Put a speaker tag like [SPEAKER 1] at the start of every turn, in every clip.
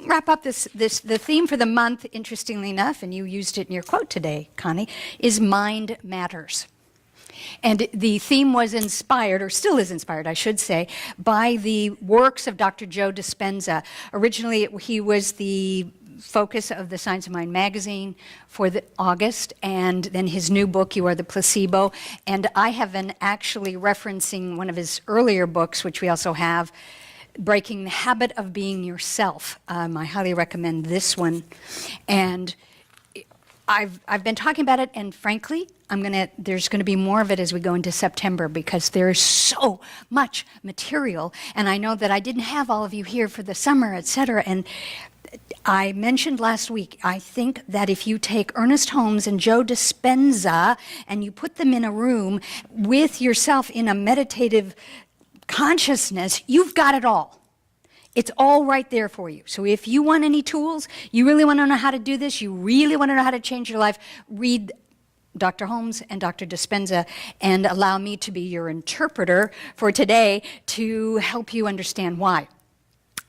[SPEAKER 1] wrap up the theme for the month, interestingly enough, and you used it in your quote today, Connie, is mind matters. And the theme was inspired, or still is inspired, I should say, by the works of Dr. Joe Dispenza. Originally, he was the focus of the Science of Mind magazine for August, and then his new book, You Are the Placebo. And I have been actually referencing one of his earlier books, which we also have, Breaking the Habit of Being Yourself. I highly recommend this one. And I've been talking about it, and frankly, there's going to be more of it as we go into September, because there's so much material, and I know that I didn't have all of you here for the summer, etc. And I mentioned last week, I think that if you take Ernest Holmes and Joe Dispenza and you put them in a room with yourself in a meditative consciousness, you've got it all. It's all right there for you. So if you want any tools, you really want to know how to do this, you really want to know how to change your life, read Dr. Holmes and Dr. Dispenza, and allow me to be your interpreter for today to help you understand why.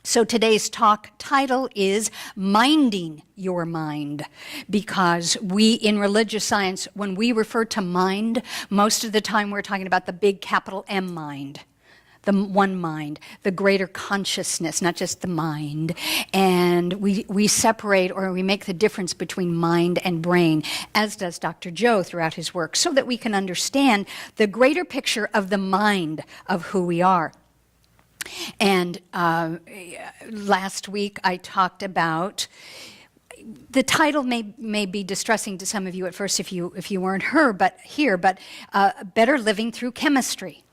[SPEAKER 1] So today's talk title is Minding Your Mind, because we in religious science, when we refer to mind, most of the time we're talking about the big capital M mind. The one mind, the greater consciousness, not just the mind. And we separate, or we make the difference between mind and brain, as does Dr. Joe throughout his work, so that we can understand the greater picture of the mind of who we are. And last week I talked about, the title may be distressing to some of you at first if you weren't here, but Better Living Through Chemistry.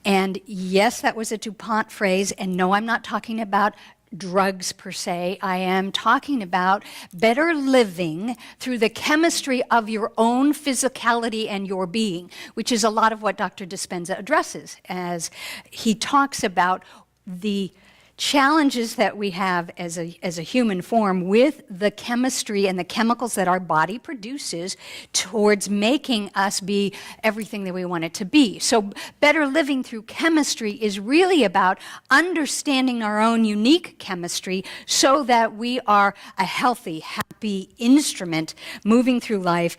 [SPEAKER 1] And yes, that was a DuPont phrase, and no, I'm not talking about drugs per se. I am talking about better living through the chemistry of your own physicality and your being, which is a lot of what Dr. Dispenza addresses, as he talks about the challenges that we have as a human form with the chemistry and the chemicals that our body produces towards making us be everything that we want it to be. So better living through chemistry is really about understanding our own unique chemistry so that we are a healthy, happy instrument moving through life,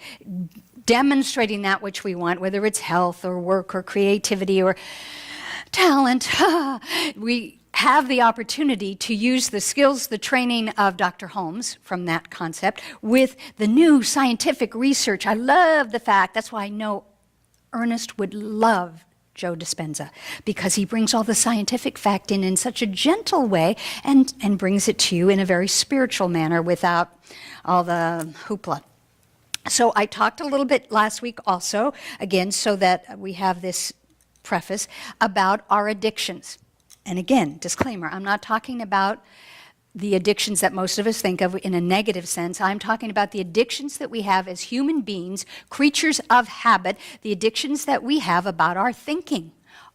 [SPEAKER 1] demonstrating that which we want, whether it's health or work or creativity or talent. We have the opportunity to use the skills, the training of Dr. Holmes from that concept with the new scientific research. I love the fact, that's why I know Ernest would love Joe Dispenza, because he brings all the scientific fact in such a gentle way and brings it to you in a very spiritual manner without all the hoopla. So I talked a little bit last week also, again, so that we have this preface, about our addictions. And again, disclaimer, I'm not talking about the addictions that most of us think of in a negative sense. I'm talking about the addictions that we have as human beings, creatures of habit, the addictions that we have about our thinking,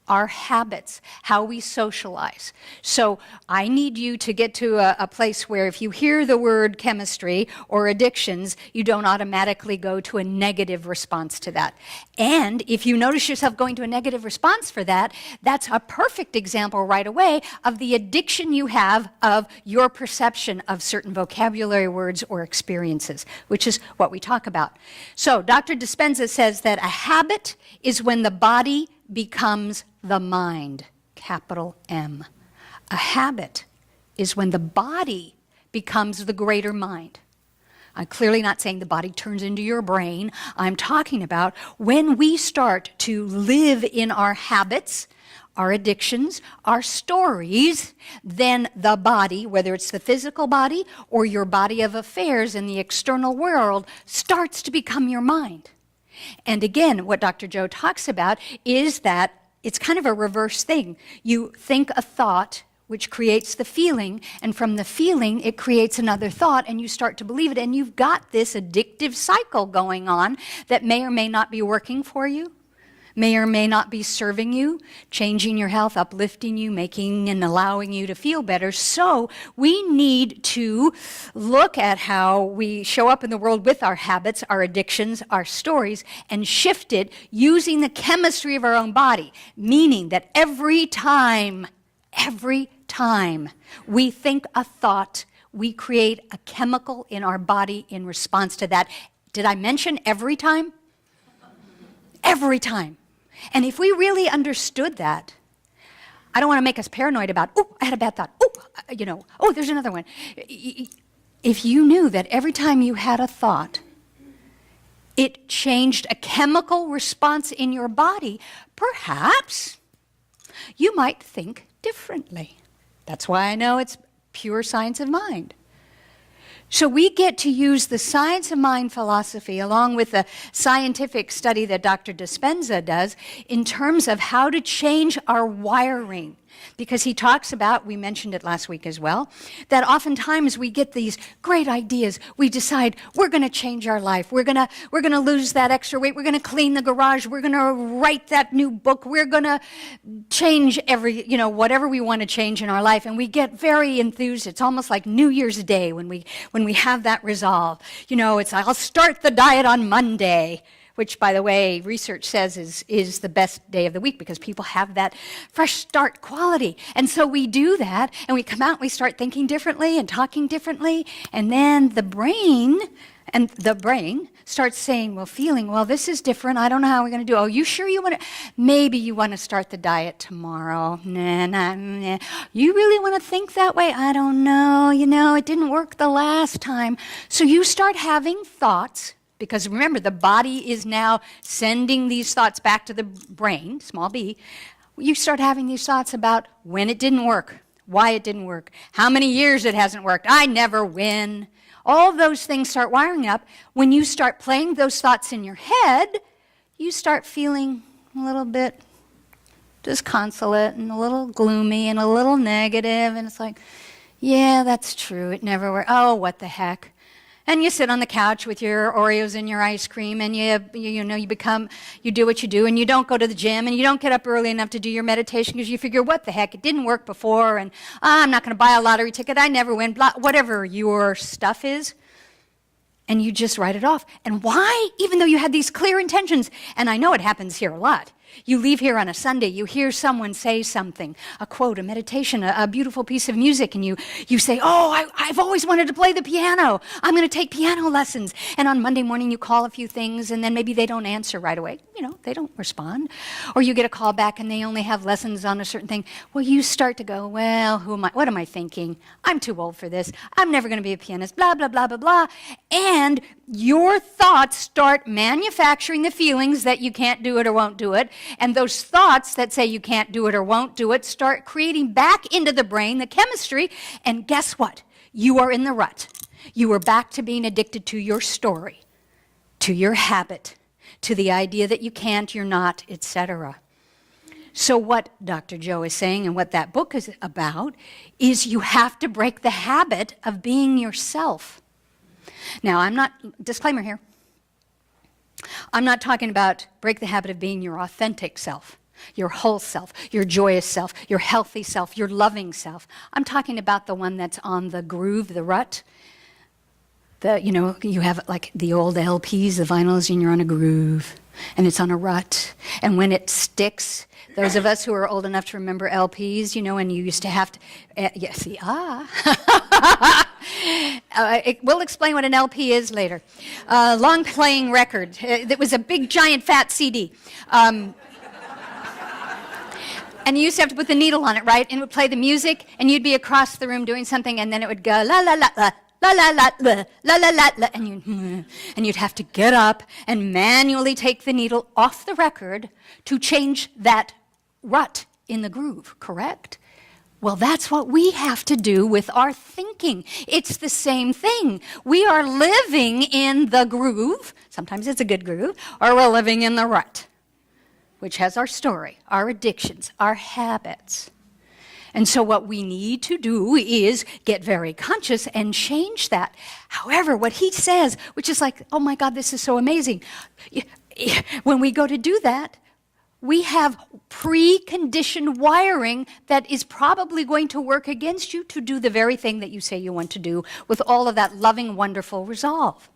[SPEAKER 1] our habits, how we socialize. So I need you to get to a place where if you hear the word chemistry or addictions, you don't automatically go to a negative response to that. And if you notice yourself going to a negative response for that, that's a perfect example right away of the addiction you have of your perception of certain vocabulary words or experiences, which is what we talk about. So Dr. Dispenza says that a habit is when the body becomes the mind, capital M. A habit is when the body becomes the greater mind. I'm clearly not saying the body turns into your brain. I'm talking about when we start to live in our habits, our addictions, our stories, then the body, whether it's the physical body or your body of affairs in the external world, starts to become your mind. And again, what Dr. Joe talks about is that it's kind of a reverse thing. You think a thought, which creates the feeling, and from the feeling, it creates another thought, and you start to believe it, and you've got this addictive cycle going on that may or may not be working for you, may or may not be serving you, changing your health, uplifting you, making and allowing you to feel better. So we need to look at how we show up in the world with our habits, our addictions, our stories, and shift it using the chemistry of our own body, meaning that every time time we think a thought, we create a chemical in our body in response to that. Did I mention every time? Every time. And if we really understood that, I don't want to make us paranoid about, oh, I had a bad thought. Oh, oh, there's another one. If you knew that every time you had a thought, it changed a chemical response in your body, perhaps you might think differently. That's why I know it's pure science of mind. So we get to use the science of mind philosophy along with the scientific study that Dr. Dispenza does in terms of how to change our wiring. Because he talks about, we mentioned it last week as well, that oftentimes we get these great ideas. We decide we're going to change our life. We're going to lose that extra weight. We're going to clean the garage. We're going to write that new book. We're going to change whatever we want to change in our life. And we get very enthused. It's almost like New Year's Day when we have that resolve. It's I'll start the diet on Monday, which, by the way, research says is the best day of the week because people have that fresh start quality. And so we do that, and we come out and we start thinking differently and talking differently, and then the brain starts saying, well, this is different. I don't know how we're going to do it. Oh, you sure you want to? Maybe you want to start the diet tomorrow. Nah. You really want to think that way? I don't know. It didn't work the last time. So you start having thoughts. Because remember, the body is now sending these thoughts back to the brain, small b. You start having these thoughts about when it didn't work, why it didn't work, how many years it hasn't worked, I never win. All those things start wiring up. When you start playing those thoughts in your head, you start feeling a little bit disconsolate and a little gloomy and a little negative. And it's like, yeah, that's true. It never worked. Oh, what the heck. And you sit on the couch with your Oreos and your ice cream, and you do what you do, and you don't go to the gym, and you don't get up early enough to do your meditation because you figure, what the heck, it didn't work before, and I'm not going to buy a lottery ticket, I never win, blah, whatever your stuff is. And you just write it off. And why? Even though you had these clear intentions. And I know it happens here a lot. You leave here on a Sunday, you hear someone say something, a quote, a meditation, a beautiful piece of music, and you say, oh, I've always wanted to play the piano. I'm going to take piano lessons. And on Monday morning, you call a few things, and then maybe they don't answer right away. They don't respond. Or you get a call back, and they only have lessons on a certain thing. Well, you start to go, well, what am I thinking? I'm too old for this. I'm never going to be a pianist, blah, blah, blah, blah, blah. And your thoughts start manufacturing the feelings that you can't do it or won't do it. And those thoughts that say you can't do it or won't do it start creating back into the brain the chemistry. And guess what? You are in the rut. You are back to being addicted to your story, to your habit, to the idea that you can't, you're not, etc. So what Dr. Joe is saying and what that book is about is you have to break the habit of being yourself. Now, disclaimer here, I'm not talking about break the habit of being your authentic self, your whole self, your joyous self, your healthy self, your loving self. I'm talking about the one that's on the groove, the rut. You have like the old LPs, the vinyls, and you're on a groove, and it's on a rut. And when it sticks, those of us who are old enough to remember LPs, and you used to have to, we'll explain what an LP is later. Long playing record. That was a big, giant, fat CD. And you used to have to put the needle on it, right? And it would play the music, and you'd be across the room doing something, and then it would go la la la la. La la la la la la la la, and you'd have to get up and manually take the needle off the record to change that rut in the groove, correct? Well, that's what we have to do with our thinking. It's the same thing. We are living in the groove, sometimes it's a good groove, or we're living in the rut, which has our story, our addictions, our habits. And so what we need to do is get very conscious and change that. However, what he says, which is like, oh my God, this is so amazing. When we go to do that, we have preconditioned wiring that is probably going to work against you to do the very thing that you say you want to do with all of that loving, wonderful resolve.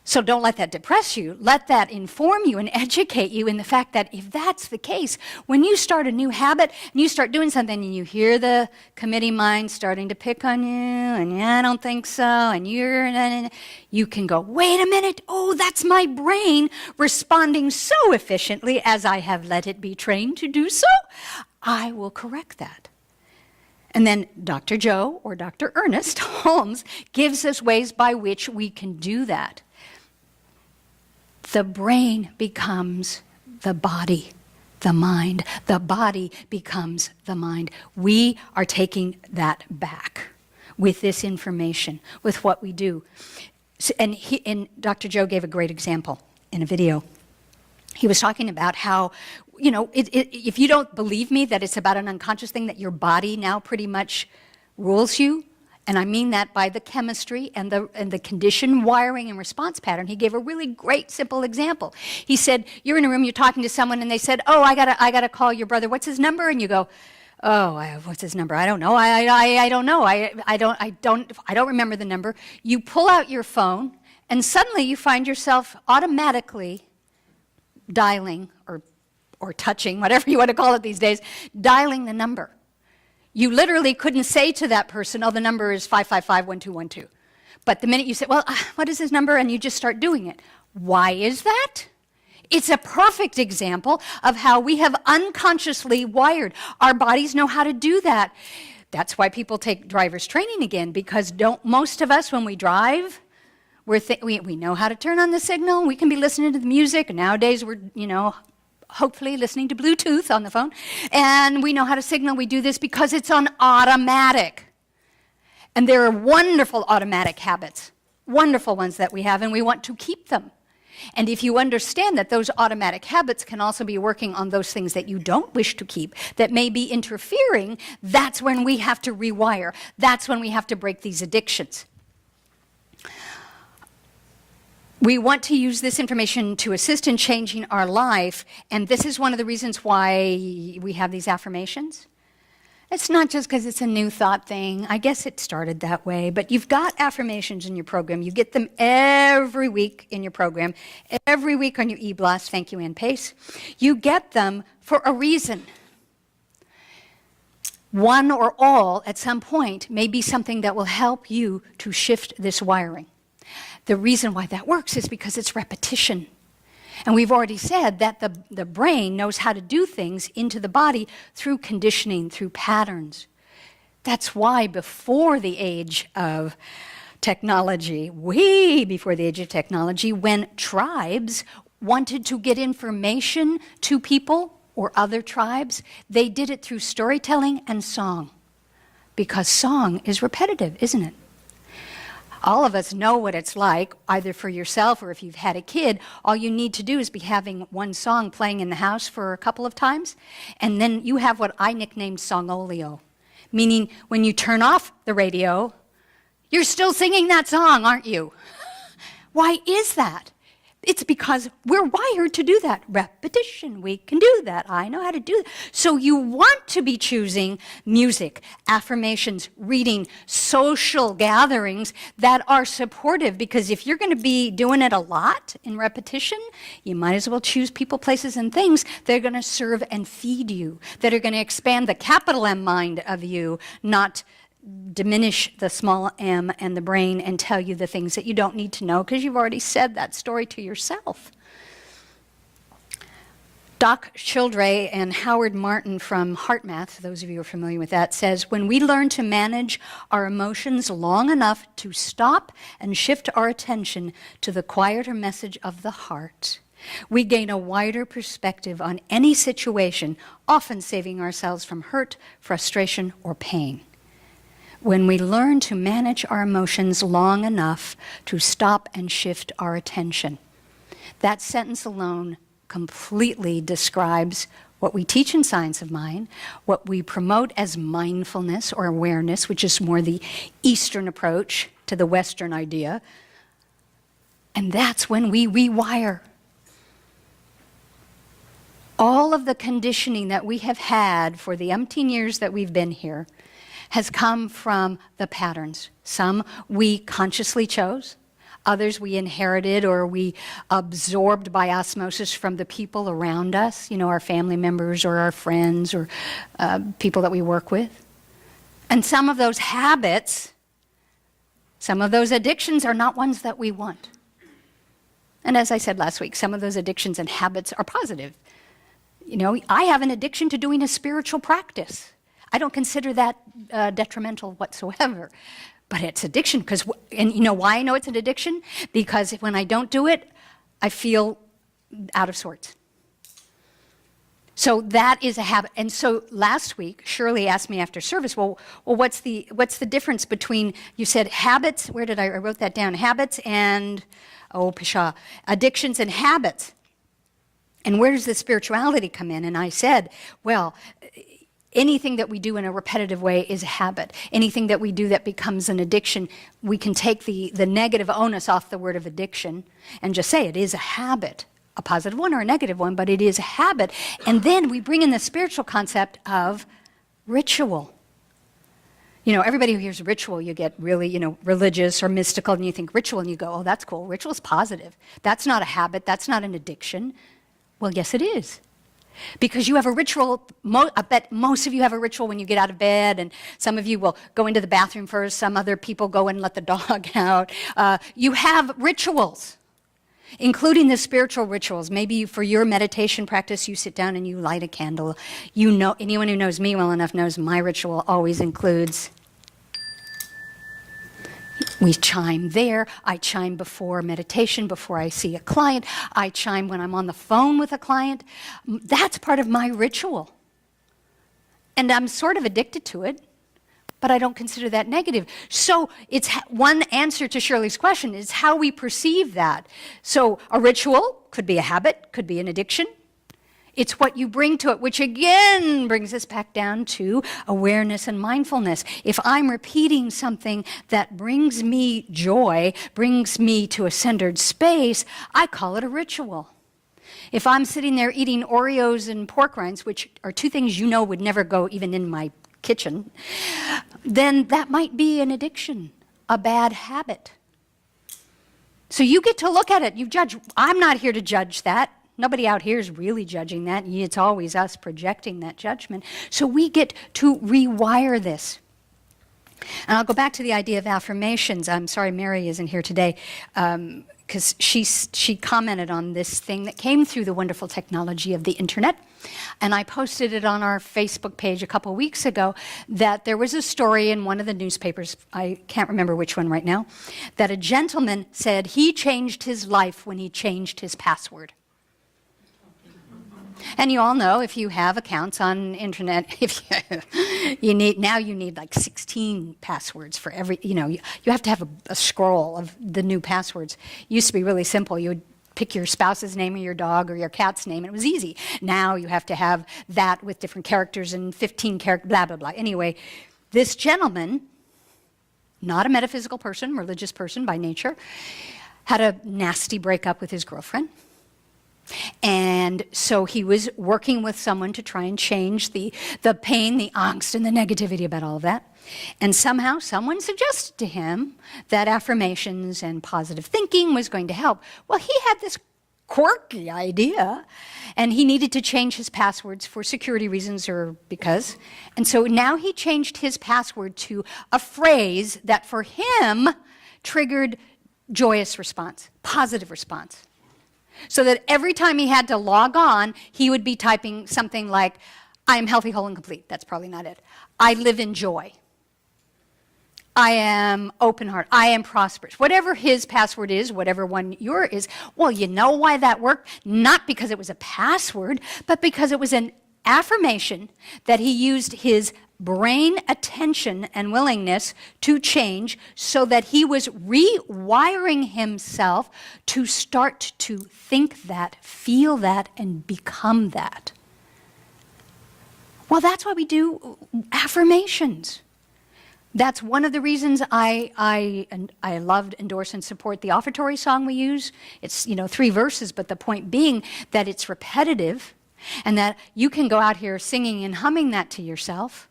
[SPEAKER 1] So don't let that depress you. Let that inform you and educate you in the fact that if that's the case, when you start a new habit and you start doing something and you hear the committee mind starting to pick on you and yeah, I don't think so, and you can go, wait a minute, oh, that's my brain responding so efficiently as I have let it be trained to do so. I will correct that. And then Dr. Joe or Dr. Ernest Holmes gives us ways by which we can do that. The brain becomes the body, the mind. The body becomes the mind. We are taking that back with this information, with what we do. And Dr. Joe gave a great example in a video. He was talking about how, if you don't believe me that it's about an unconscious thing, that your body now pretty much rules you, and I mean that by the chemistry and the conditioned wiring and response pattern. He gave a really great, simple example. He said, you're in a room, you're talking to someone, and they said, oh, I gotta call your brother. What's his number? And you go, oh, what's his number? I don't know. I don't know. I don't remember the number. You pull out your phone, and suddenly you find yourself automatically dialing or touching, whatever you want to call it these days, dialing the number. You literally couldn't say to that person, oh, the number is 555-1212. But the minute you say, well, what is his number? And you just start doing it. Why is that? It's a perfect example of how we have unconsciously wired. Our bodies know how to do that. That's why people take driver's training again, because most of us, when we drive, we know how to turn on the signal. We can be listening to the music. Nowadays, we're, hopefully listening to Bluetooth on the phone, and we know how to signal. We do this because it's on automatic. And there are wonderful automatic habits, wonderful ones that we have, and we want to keep them. And if you understand that those automatic habits can also be working on those things that you don't wish to keep, that may be interfering, that's when we have to rewire. That's when we have to break these addictions. We want to use this information to assist in changing our life, and this is one of the reasons why we have these affirmations. It's not just because it's a new thought thing. I guess it started that way, but you've got affirmations in your program. You get them every week in your program, every week on your e-blast. Thank you, Ann Pace. You get them for a reason. One or all, at some point, may be something that will help you to shift this wiring. The reason why that works is because it's repetition. And we've already said that the brain knows how to do things into the body through conditioning, through patterns. That's why before the age of technology, way before the age of technology, when tribes wanted to get information to people or other tribes, they did it through storytelling and song. Because song is repetitive, isn't it? All of us know what it's like, either for yourself or if you've had a kid. All you need to do is be having one song playing in the house for a couple of times, and then you have what I nicknamed songolio, meaning when you turn off the radio, you're still singing that song, aren't you? Why is that? It's because we're wired to do that. Repetition, we can do that. I know how to do that. So you want to be choosing music, affirmations, reading, social gatherings that are supportive, because if you're going to be doing it a lot in repetition, you might as well choose people, places, and things that are going to serve and feed you, that are going to expand the capital M mind of you, not diminish the small m and the brain and tell you the things that you don't need to know because you've already said that story to yourself. Doc Childre and Howard Martin from HeartMath, those of you who are familiar with that, says, when we learn to manage our emotions long enough to stop and shift our attention to the quieter message of the heart, we gain a wider perspective on any situation, often saving ourselves from hurt, frustration, or pain. When we learn to manage our emotions long enough to stop and shift our attention. That sentence alone completely describes what we teach in Science of Mind, what we promote as mindfulness or awareness, which is more the Eastern approach to the Western idea. And that's when we rewire. All of the conditioning that we have had for the umpteen years that we've been here has come from the patterns. Some we consciously chose, Others we inherited or we absorbed by osmosis from the people around us, our family members or our friends or people that we work with. And some of those habits, some of those addictions are not ones that we want. And as I said last week, some of those addictions and habits are positive. I have an addiction to doing a spiritual practice. I don't consider that detrimental whatsoever. But it's addiction, and you know why I know it's an addiction? Because when I don't do it, I feel out of sorts. So that is a habit. And so last week, Shirley asked me after service, well, what's the difference between, you said habits, where did I wrote that down, habits and, Pisha, addictions and habits. And where does the spirituality come in? And I said, well, anything that we do in a repetitive way is a habit. Anything that we do that becomes an addiction, we can take the negative onus off the word of addiction and just say it is a habit, a positive one or a negative one, but it is a habit. And then we bring in the spiritual concept of ritual. Everybody who hears ritual, you get really, religious or mystical, and you think ritual, and you go, oh, that's cool. Ritual's positive. That's not a habit. That's not an addiction. Well, yes, it is. Because you have a ritual, I bet most of you have a ritual when you get out of bed, and some of you will go into the bathroom first, some other people go and let the dog out. You have rituals, including the spiritual rituals. Maybe for your meditation practice, you sit down and you light a candle. Anyone who knows me well enough knows my ritual always includes, we chime there. I chime before meditation, before I see a client. I chime when I'm on the phone with a client. That's part of my ritual. And I'm sort of addicted to it, but I don't consider that negative. So it's one answer to Shirley's question is how we perceive that. So a ritual could be a habit, could be an addiction. It's what you bring to it, which again brings us back down to awareness and mindfulness. If I'm repeating something that brings me joy, brings me to a centered space, I call it a ritual. If I'm sitting there eating Oreos and pork rinds, which are two things would never go even in my kitchen, then that might be an addiction, a bad habit. So you get to look at it. You judge. I'm not here to judge that. Nobody out here is really judging that. It's always us projecting that judgment. So we get to rewire this. And I'll go back to the idea of affirmations. I'm sorry Mary isn't here today because she commented on this thing that came through the wonderful technology of the internet. And I posted it on our Facebook page a couple weeks ago that there was a story in one of the newspapers, I can't remember which one right now, that a gentleman said he changed his life when he changed his password. And you all know if you have accounts on internet, if you need like 16 passwords for every, you have to have a scroll of the new passwords. It used to be really simple. You would pick your spouse's name or your dog or your cat's name, and it was easy. Now you have to have that with different characters and 15 characters, blah, blah, blah. Anyway, this gentleman, not a metaphysical person, religious person by nature, had a nasty breakup with his girlfriend. And so he was working with someone to try and change the pain, the angst, and the negativity about all of that. And somehow someone suggested to him that affirmations and positive thinking was going to help. Well, he had this quirky idea, and he needed to change his passwords for security reasons or because. And so now he changed his password to a phrase that for him triggered joyous response, positive response. So that every time he had to log on, he would be typing something like, I am healthy, whole, and complete. That's probably not it. I live in joy. I am open-hearted. I am prosperous. Whatever his password is, whatever one yours is, well, you know why that worked? Not because it was a password, but because it was an affirmation that he used his brain attention and willingness to change so that he was rewiring himself to start to think that, feel that, and become that. Well, that's why we do affirmations. That's one of the reasons I loved, endorse, and support the offertory song we use. It's 3 verses, but the point being that it's repetitive and that you can go out here singing and humming that to yourself.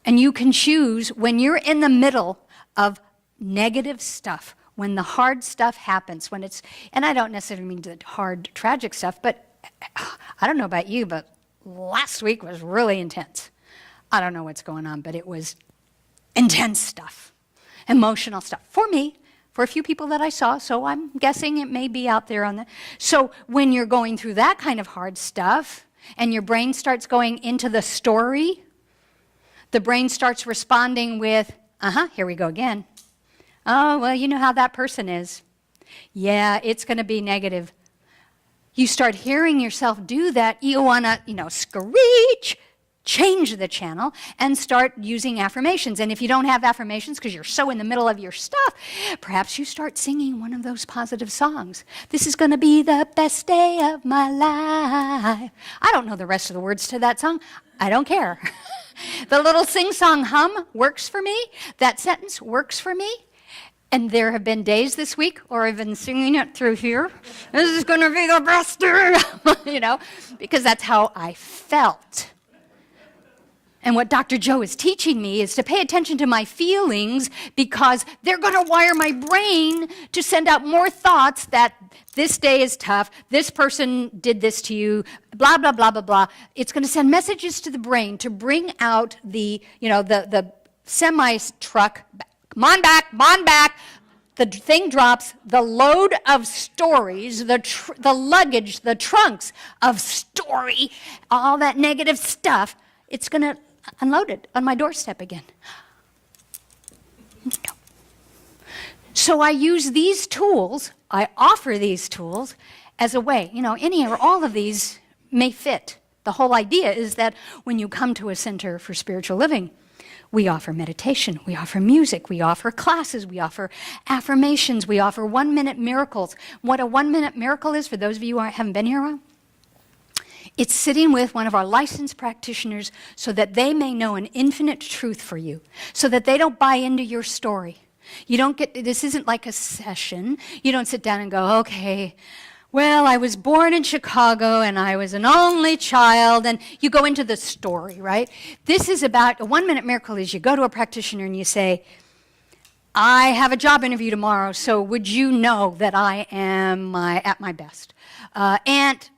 [SPEAKER 1] And you can choose when you're in the middle of negative stuff when the hard stuff happens, when it's, and I don't necessarily mean the hard, tragic stuff, but I don't know about you, but last week was really intense. I don't know what's going on, but it was intense stuff, emotional stuff. For me, for a few people that I saw, so I'm guessing it may be out there on the. So when you're going through that kind of hard stuff, and your brain starts going into the story, the brain starts responding with, here we go again. Oh, well, you know how that person is. Yeah, it's going to be negative. You start hearing yourself do that, you want to, screech, change the channel, and start using affirmations. And if you don't have affirmations because you're so in the middle of your stuff, perhaps you start singing one of those positive songs. This is going to be the best day of my life. I don't know the rest of the words to that song. I don't care. The little sing-song hum works for me. That sentence works for me. And there have been days this week, or I've been singing it through here. This is going to be the best day, because that's how I felt. And what Dr. Joe is teaching me is to pay attention to my feelings, because they're going to wire my brain to send out more thoughts that this day is tough, this person did this to you, blah, blah, blah, blah, blah. It's going to send messages to the brain to bring out the semi-truck. Come on back. The thing drops, the load of stories, the luggage, the trunks of story, all that negative stuff, it's going to unload it on my doorstep again. So I use these tools, I offer these tools as a way. Any or all of these may fit. The whole idea is that when you come to a center for spiritual living, we offer meditation, we offer music, we offer classes, we offer affirmations, we offer 1-minute miracles. What a 1-minute miracle is, for those of you who haven't been here a while, it's sitting with one of our licensed practitioners so that they may know an infinite truth for you, so that they don't buy into your story. This isn't like a session. You don't sit down and go, okay, well, I was born in Chicago and I was an only child, and you go into the story, right? This is about, a 1-minute miracle is you go to a practitioner and you say, I have a job interview tomorrow, so would you know that I am at my best? Aunt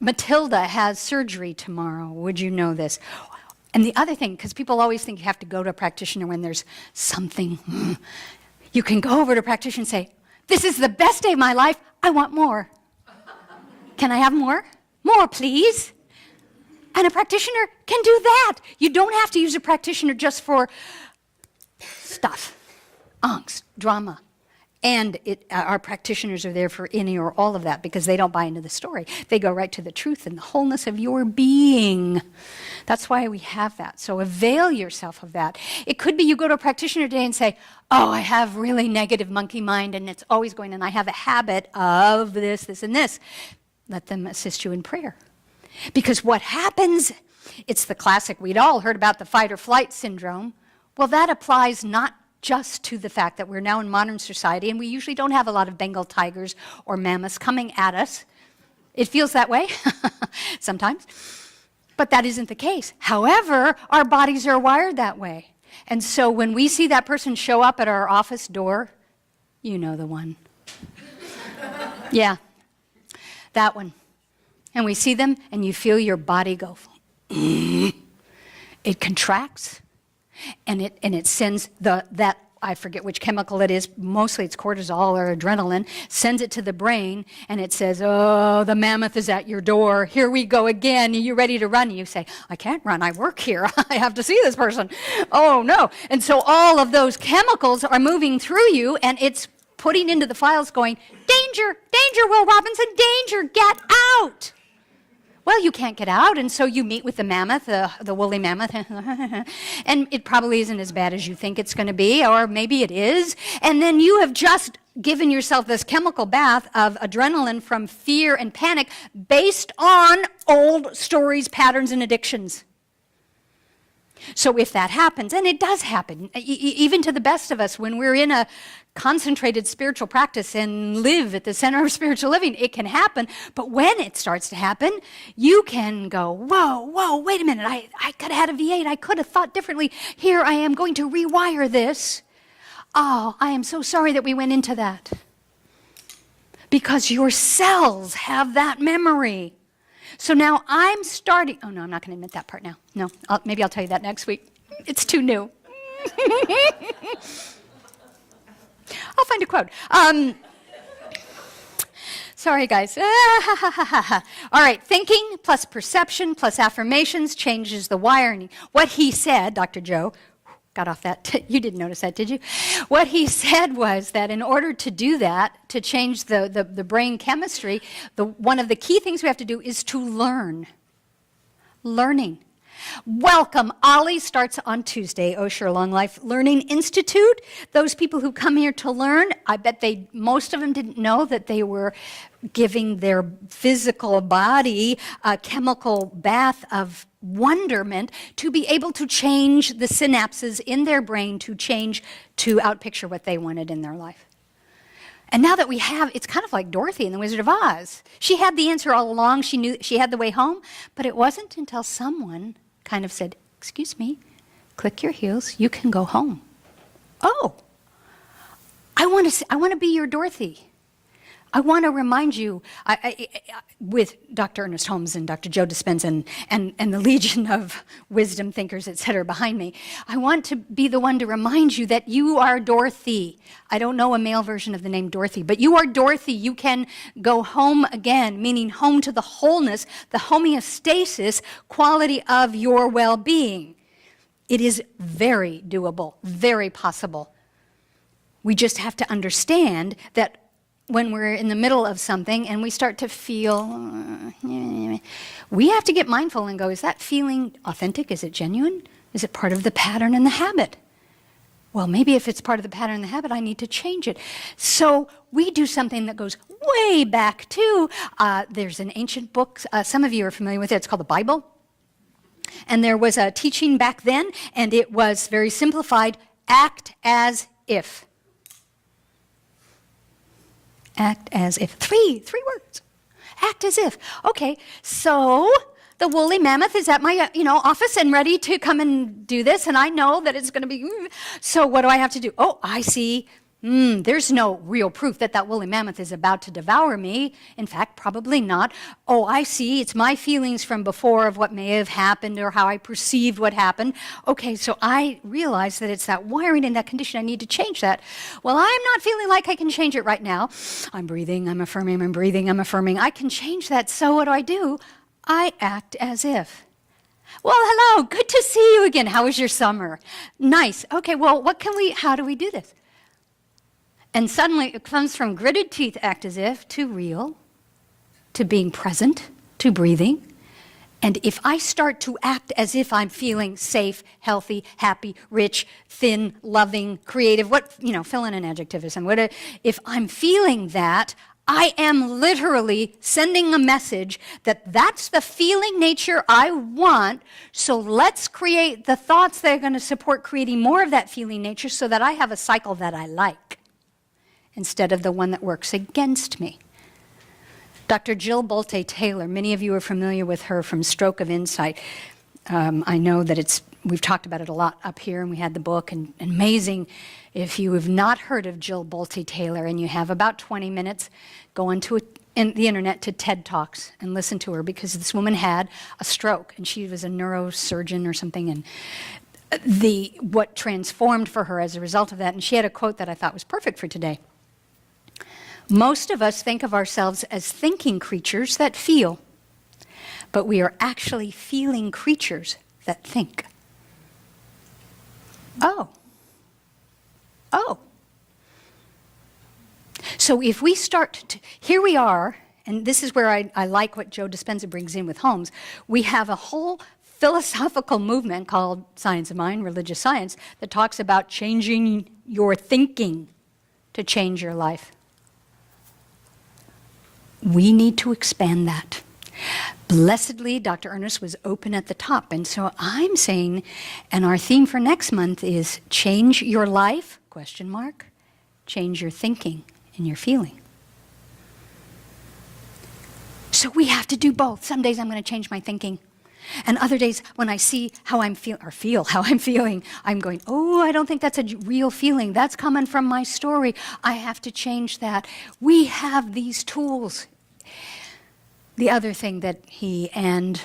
[SPEAKER 1] Matilda has surgery tomorrow, would you know this? And the other thing, because people always think you have to go to a practitioner when there's something, you can go over to a practitioner and say, this is the best day of my life, I want more. Can I have more? More, please. And a practitioner can do that. You don't have to use a practitioner just for stuff, angst, drama. And our practitioners are there for any or all of that, because they don't buy into the story. They go right to the truth and the wholeness of your being. That's why we have that. So avail yourself of that. It could be you go to a practitioner today and say, oh, I have really negative monkey mind and it's always going, and I have a habit of this, this, and this. Let them assist you in prayer. Because what happens, it's the classic, we'd all heard about the fight or flight syndrome. Well, that applies not just to the fact that we're now in modern society and we usually don't have a lot of Bengal tigers or mammoths coming at us. It feels that way sometimes, but that isn't the case. However, our bodies are wired that way. And so when we see that person show up at our office door, you know the one. Yeah, that one. And we see them and you feel your body go, it contracts. And it sends that, I forget which chemical it is, mostly it's cortisol or adrenaline, sends it to the brain, and it says, oh, the mammoth is at your door. Here we go again. Are you ready to run? And you say, I can't run. I work here. I have to see this person. Oh, no. And so all of those chemicals are moving through you, and it's putting into the files going, danger, danger, Will Robinson, danger, get out. Well, you can't get out, and so you meet with the mammoth, the woolly mammoth, and it probably isn't as bad as you think it's going to be, or maybe it is, and then you have just given yourself this chemical bath of adrenaline from fear and panic based on old stories, patterns, and addictions. So if that happens, and it does happen, even to the best of us, when we're in a concentrated spiritual practice and live at the center of spiritual living, it can happen. But when it starts to happen, you can go, whoa, wait a minute, I could have had a V8, I could have thought differently. Here I am going to rewire this. Oh, I am so sorry that we went into that. Because your cells have that memory. So now I'm starting, oh no, I'm not going to admit that part now. No, maybe I'll tell you that next week. It's too new. I'll find a quote. Sorry, guys. All right, thinking plus perception plus affirmations changes the wiring. What he said, Dr. Joe, got off that. You didn't notice that, did you? What he said was that in order to do that, to change the brain chemistry, one of the key things we have to do is to learn. Learning. Welcome. Ollie starts on Tuesday, Osher Long Life Learning Institute. Those people who come here to learn, I bet most of them didn't know that they were giving their physical body a chemical bath of wonderment to be able to change the synapses in their brain to outpicture what they wanted in their life. And now that we have, it's kind of like Dorothy in The Wizard of Oz. She had the answer all along. She knew she had the way home, but it wasn't until someone kind of said, excuse me, click your heels, you can go home. Oh, I want to be your Dorothy. I want to remind you, with Dr. Ernest Holmes and Dr. Joe Dispenza and the legion of wisdom thinkers, et cetera, behind me, I want to be the one to remind you that you are Dorothy. I don't know a male version of the name Dorothy, but you are Dorothy. You can go home again, meaning home to the wholeness, the homeostasis quality of your well-being. It is very doable, very possible. We just have to understand that when we're in the middle of something and we start to feel, we have to get mindful and go, is that feeling authentic? Is it genuine? Is it part of the pattern and the habit? Well, maybe if it's part of the pattern and the habit, I need to change it. So we do something that goes way back too. There's an ancient book, some of you are familiar with it, it's called the Bible. And there was a teaching back then, and it was very simplified, act as if. Act as if. Three words. Act as if. Okay, so the woolly mammoth is at my office and ready to come and do this, and I know that it's going to be, so what do I have to do? Oh, I see. There's no real proof that woolly mammoth is about to devour me. In fact, probably not. Oh, I see. It's my feelings from before of what may have happened or how I perceived what happened. Okay, so I realize that it's that wiring in that condition. I need to change that. Well, I'm not feeling like I can change it right now. I'm breathing, I'm affirming, I'm breathing, I'm affirming. I can change that, so what do? I act as if. Well, hello, good to see you again. How was your summer? Nice. Okay, well, how do we do this? And suddenly it comes from gritted teeth, act as if, to real, to being present, to breathing. And if I start to act as if I'm feeling safe, healthy, happy, rich, thin, loving, creative, fill in an adjective or something. If I'm feeling that, I am literally sending a message that that's the feeling nature I want, so let's create the thoughts that are going to support creating more of that feeling nature so that I have a cycle that I like, instead of the one that works against me. Dr. Jill Bolte Taylor, many of you are familiar with her from Stroke of Insight. I know that we've talked about it a lot up here, and we had the book, and amazing. If you have not heard of Jill Bolte Taylor and you have about 20 minutes, go onto the internet to TED Talks and listen to her, because this woman had a stroke, and she was a neurosurgeon or something, and what transformed for her as a result of that, and she had a quote that I thought was perfect for today. Most of us think of ourselves as thinking creatures that feel, but we are actually feeling creatures that think. Oh. So if we here we are, and this is where I like what Joe Dispenza brings in with Holmes, we have a whole philosophical movement called Science of Mind, religious science, that talks about changing your thinking to change your life. We need to expand that. Blessedly, Dr. Ernest was open at the top, and so I'm saying, and our theme for next month is change your life, ? Change your thinking and your feeling. So we have to do both. Some days I'm going to change my thinking. And other days when I see how I'm feel how I'm feeling, I'm going, oh, I don't think that's a real feeling. That's coming from my story. I have to change that. We have these tools. The other thing that he and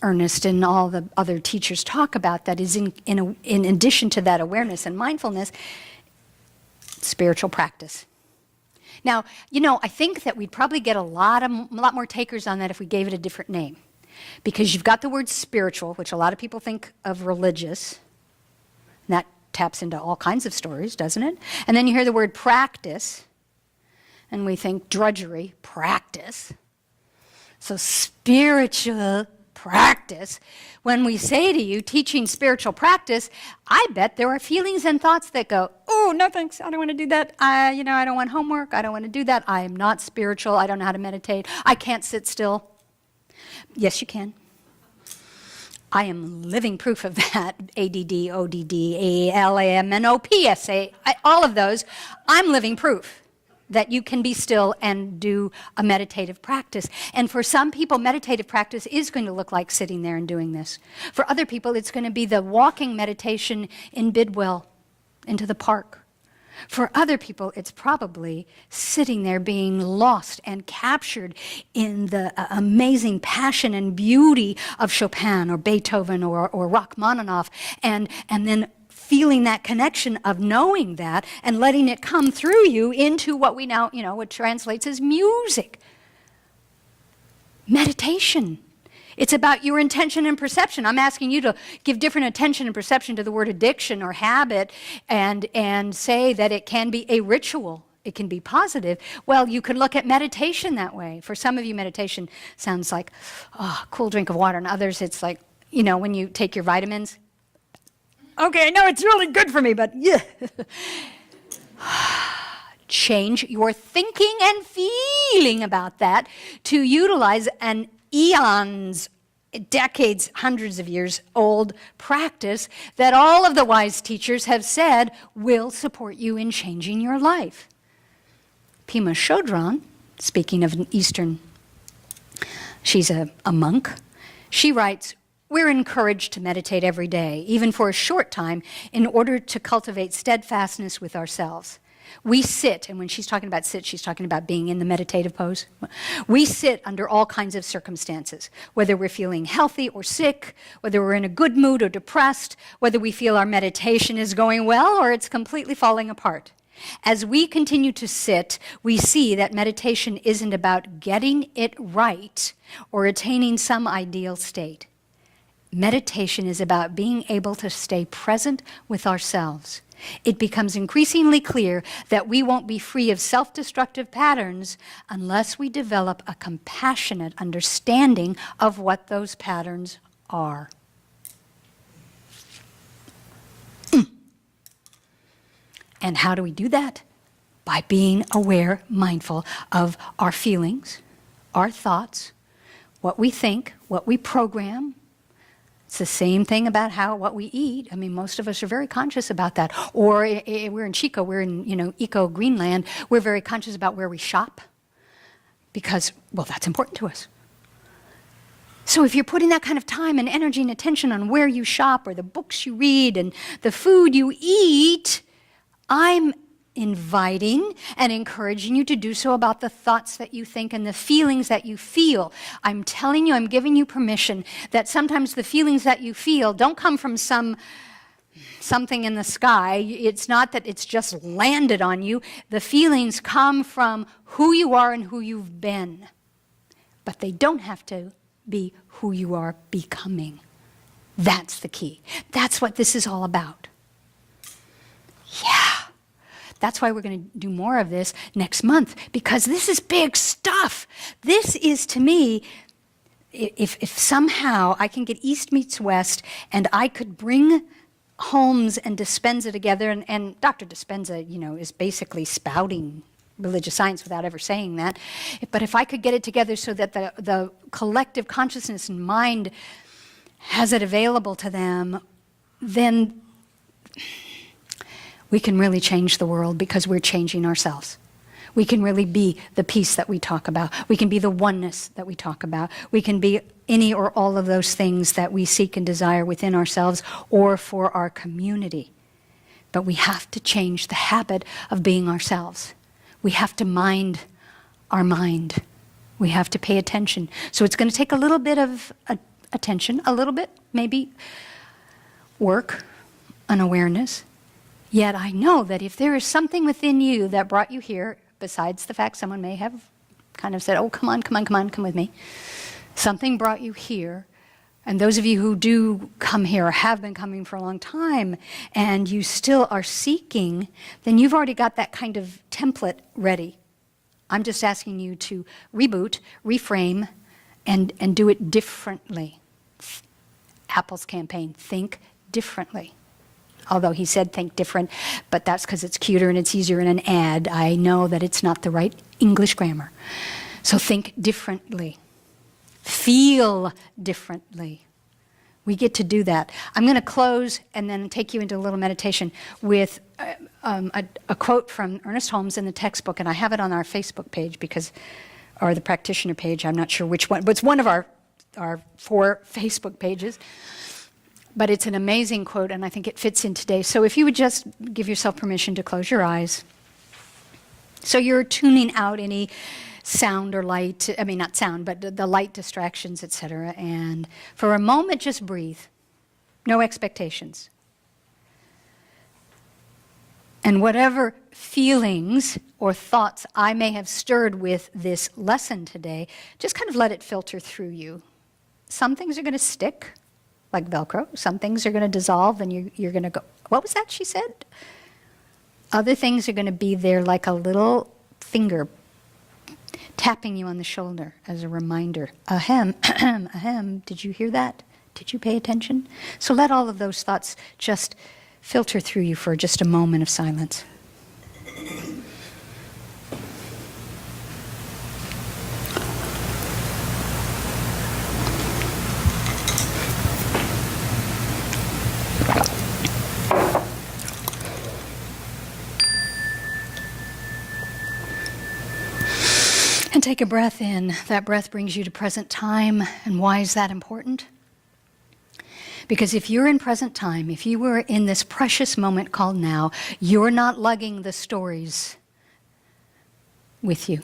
[SPEAKER 1] Ernest and all the other teachers talk about that is in addition to that awareness and mindfulness, spiritual practice. Now, I think that we'd probably get a lot more takers on that if we gave it a different name. Because you've got the word spiritual, which a lot of people think of religious. And that taps into all kinds of stories, doesn't it? And then you hear the word practice, and we think drudgery, practice. So spiritual practice. When we say to you, teaching spiritual practice, I bet there are feelings and thoughts that go, oh, no thanks, I don't want to do that. I don't want homework, I don't want to do that. I am not spiritual, I don't know how to meditate, I can't sit still. Yes, you can. I am living proof of that. ADD, ODD, ALAM, and OPSA, all of those, I'm living proof that you can be still and do a meditative practice. And for some people, meditative practice is going to look like sitting there and doing this. For other people, it's going to be the walking meditation in Bidwell into the park. For other people, it's probably sitting there being lost and captured in the amazing passion and beauty of Chopin or Beethoven or Rachmaninoff, and then feeling that connection of knowing that and letting it come through you into what we now, what translates as music. Meditation. It's about your intention and perception. I'm asking you to give different attention and perception to the word addiction or habit and say that it can be a ritual. It can be positive. Well, you could look at meditation that way. For some of you, meditation sounds like a cool drink of water. And others, it's like, when you take your vitamins. Okay, I know it's really good for me, but yeah. Change your thinking and feeling about that to utilize an eons, decades, hundreds of years old practice that all of the wise teachers have said will support you in changing your life. Pema Chodron, speaking of an Eastern, she's a monk, she writes, we're encouraged to meditate every day, even for a short time, in order to cultivate steadfastness with ourselves. We sit, and when she's talking about sit, she's talking about being in the meditative pose. We sit under all kinds of circumstances, whether we're feeling healthy or sick, whether we're in a good mood or depressed, whether we feel our meditation is going well or it's completely falling apart. As we continue to sit, we see that meditation isn't about getting it right or attaining some ideal state. Meditation is about being able to stay present with ourselves. It becomes increasingly clear that we won't be free of self-destructive patterns unless we develop a compassionate understanding of what those patterns are. And how do we do that? By being aware, mindful of our feelings, our thoughts, what we think, what we program. It's the same thing about what we eat. I mean, most of us are very conscious about that. Or we're in Chico, we're in, Eco Greenland. We're very conscious about where we shop because, well, that's important to us. So if you're putting that kind of time and energy and attention on where you shop or the books you read and the food you eat, I'm inviting and encouraging you to do so about the thoughts that you think and the feelings that you feel. I'm telling you, I'm giving you permission that sometimes the feelings that you feel don't come from something in the sky. It's not that it's just landed on you. The feelings come from who you are and who you've been. But they don't have to be who you are becoming. That's the key. That's what this is all about. Yeah. That's why we're going to do more of this next month, because this is big stuff. This is, to me, if somehow I can get East meets West and I could bring Holmes and Dispenza together, and Dr. Dispenza, is basically spouting religious science without ever saying that. But if I could get it together so that the collective consciousness and mind has it available to them, then we can really change the world because we're changing ourselves. We can really be the peace that we talk about. We can be the oneness that we talk about. We can be any or all of those things that we seek and desire within ourselves or for our community. But we have to change the habit of being ourselves. We have to mind our mind. We have to pay attention. So it's going to take a little bit of attention, a little bit, maybe work, an awareness. Yet I know that if there is something within you that brought you here, besides the fact someone may have kind of said, oh, come on, come with me. Something brought you here. And those of you who do come here or have been coming for a long time and you still are seeking, then you've already got that kind of template ready. I'm just asking you to reboot, reframe, and do it differently. Apple's campaign, think differently. Although he said think different, but that's because it's cuter and it's easier in an ad. I know that it's not the right English grammar. So think differently. Feel differently. We get to do that. I'm going to close and then take you into a little meditation with a quote from Ernest Holmes in the textbook, and I have it on our Facebook page or the practitioner page. I'm not sure which one, but it's one of our 4 Facebook pages. But it's an amazing quote, and I think it fits in today. So if you would just give yourself permission to close your eyes. So you're tuning out any sound or light, not sound, but the light distractions, etc. And for a moment, just breathe. No expectations. And whatever feelings or thoughts I may have stirred with this lesson today, just kind of let it filter through you. Some things are going to stick, like Velcro. Some things are going to dissolve and you're going to go, what was that she said? Other things are going to be there like a little finger tapping you on the shoulder as a reminder. Ahem, ahem, did you hear that? Did you pay attention? So let all of those thoughts just filter through you for just a moment of silence. And take a breath in. That breath brings you to present time. And why is that important? Because if you're in present time, if you were in this precious moment called now, you're not lugging the stories with you.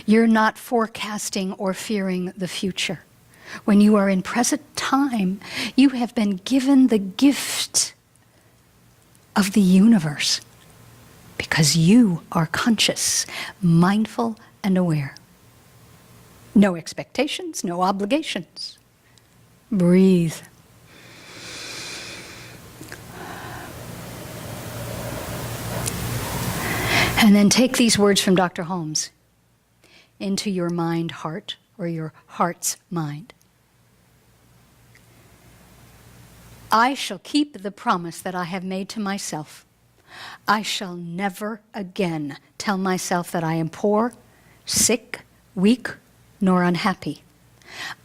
[SPEAKER 1] You're not forecasting or fearing the future. When you are in present time, you have been given the gift of the universe because you are conscious, mindful, and aware. No expectations, no obligations. Breathe. And then take these words from Dr. Holmes into your mind, heart, or your heart's mind. I shall keep the promise that I have made to myself. I shall never again tell myself that I am poor, sick, weak, nor unhappy.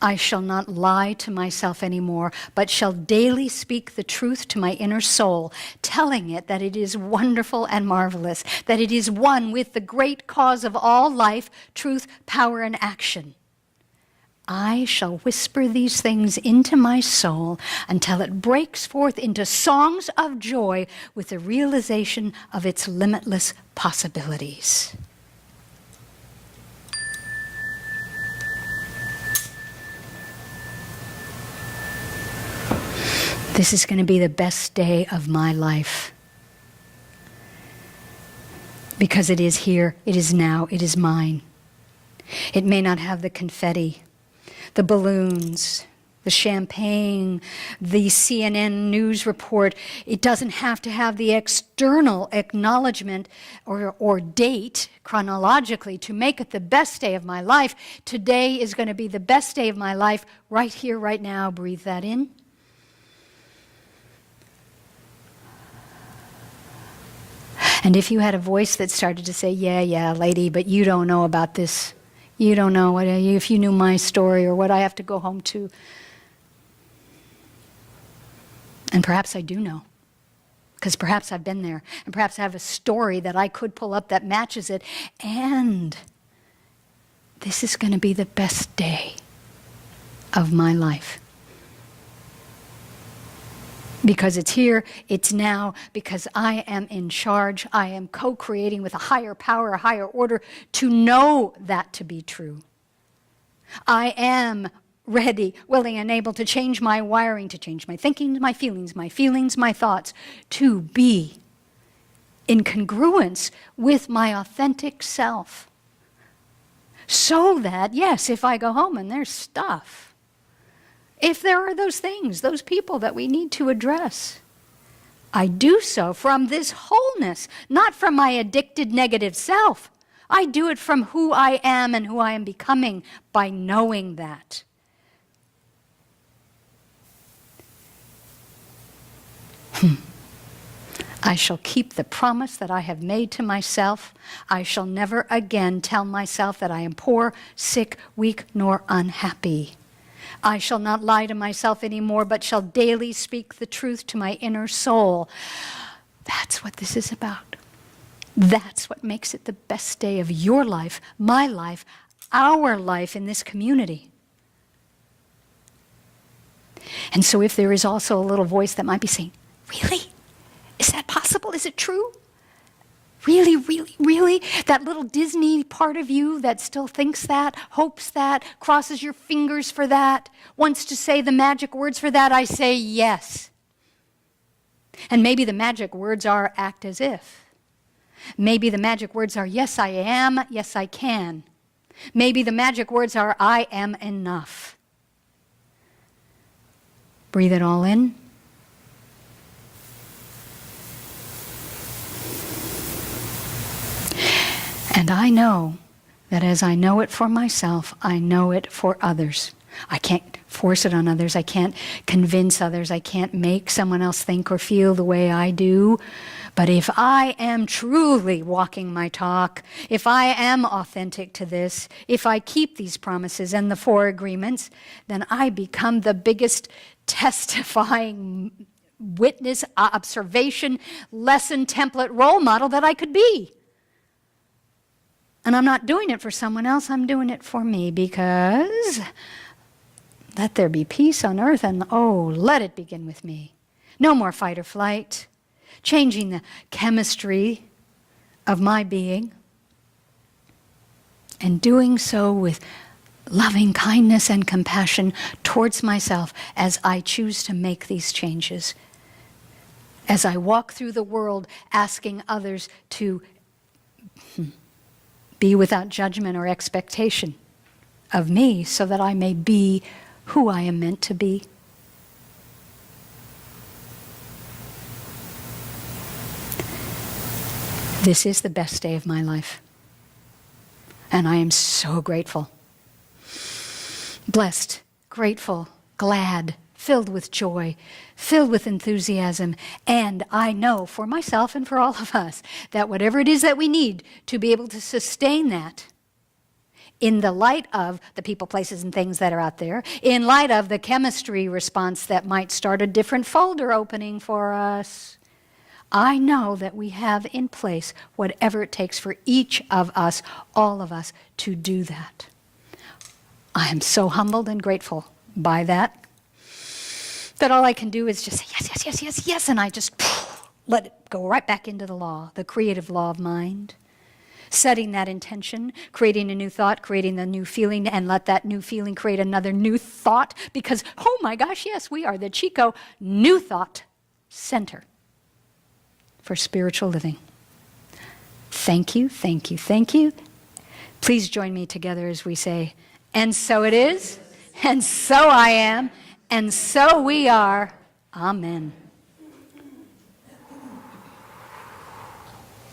[SPEAKER 1] I shall not lie to myself anymore, but shall daily speak the truth to my inner soul, telling it that it is wonderful and marvelous, that it is one with the great cause of all life, truth, power, and action. I shall whisper these things into my soul until it breaks forth into songs of joy with the realization of its limitless possibilities. This is going to be the best day of my life. Because it is here, it is now, it is mine. It may not have the confetti, the balloons, the champagne, the CNN news report. It doesn't have to have the external acknowledgement or date chronologically to make it the best day of my life. Today is going to be the best day of my life right here, right now. Breathe that in. And if you had a voice that started to say, yeah, lady, but you don't know about this. You don't know if you knew my story or what I have to go home to. And perhaps I do know, because perhaps I've been there, and perhaps I have a story that I could pull up that matches it, and this is going to be the best day of my life. Because it's here, it's now, because I am in charge. I am co-creating with a higher power, a higher order, to know that to be true. I am ready, willing, and able to change my wiring, to change my thinking, my feelings, my thoughts, to be in congruence with my authentic self. So that, yes, if I go home and there's stuff, if there are those things, those people that we need to address, I do so from this wholeness, not from my addicted negative self. I do it from who I am and who I am becoming by knowing that. I shall keep the promise that I have made to myself. I shall never again tell myself that I am poor, sick, weak, nor unhappy. I shall not lie to myself anymore, but shall daily speak the truth to my inner soul. That's what this is about. That's what makes it the best day of your life, my life, our life in this community. And so if there is also a little voice that might be saying, really? Is that possible? Is it true? Really, really, really? That little Disney part of you that still thinks that, hopes that, crosses your fingers for that, wants to say the magic words for that, I say yes. And maybe the magic words are act as if. Maybe the magic words are yes, I am, yes, I can. Maybe the magic words are I am enough. Breathe it all in. And I know that as I know it for myself, I know it for others. I can't force it on others. I can't convince others. I can't make someone else think or feel the way I do. But if I am truly walking my talk, if I am authentic to this, if I keep these promises and the 4 agreements, then I become the biggest testifying witness, observation, lesson, template, role model that I could be. And I'm not doing it for someone else, I'm doing it for me, because let there be peace on earth, and oh, let it begin with me. No more fight or flight, changing the chemistry of my being, and doing so with loving kindness and compassion towards myself as I choose to make these changes. As I walk through the world asking others to be without judgment or expectation of me, so that I may be who I am meant to be. This is the best day of my life. And I am so grateful. Blessed, grateful, glad, filled with joy, filled with enthusiasm, and I know for myself and for all of us that whatever it is that we need to be able to sustain that, in the light of the people, places, and things that are out there, in light of the chemistry response that might start a different folder opening for us, I know that we have in place whatever it takes for each of us, all of us, to do that. I am so humbled and grateful by that all I can do is just say yes, yes, yes, yes, yes, and I just let it go right back into the law, the creative law of mind. Setting that intention, creating a new thought, creating a new feeling, and let that new feeling create another new thought, because, oh my gosh, yes, we are the Chico New Thought Center for spiritual living. Thank you, thank you, thank you. Please join me together as we say, and so it is, and so I am, and so we are. Amen.